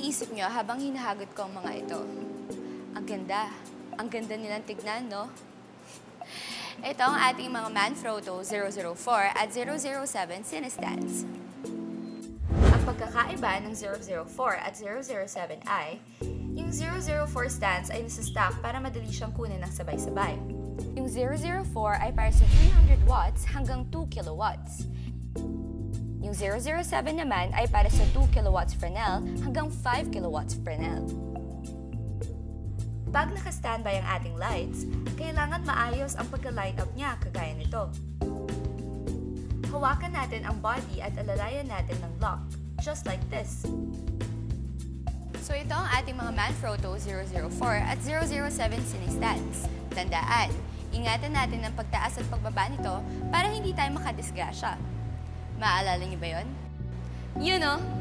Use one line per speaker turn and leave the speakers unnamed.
iniisip nyo habang hinahagot ko ang mga ito? Ang ganda. Ang ganda nilang tignan, no? Ito ang ating mga Manfrotto 004 at 007 cinestands. Ang pagkakaiba ng 004 at 007 ay, yung 004 stands ay nasa-stack para madali siyang kunin ng sabay-sabay. Yung 004 ay para sa 300 watts hanggang 2 kilowatts. Yung 007 naman ay para sa 2 kilowatts Fresnel hanggang 5 kilowatts Fresnel. Pag naka-standby ang ating lights, kailangan maayos ang pagka-light up niya kagaya nito. Hawakan natin ang body at alalayan natin ng lock, just like this. So ito ang ating mga Manfrotto 004 at 007 cinestands. Tandaan, ingatan natin ang pagtaas at pagbaba nito para hindi tayo makadisgrasya. Maaalala niyo ba yun? Yun o!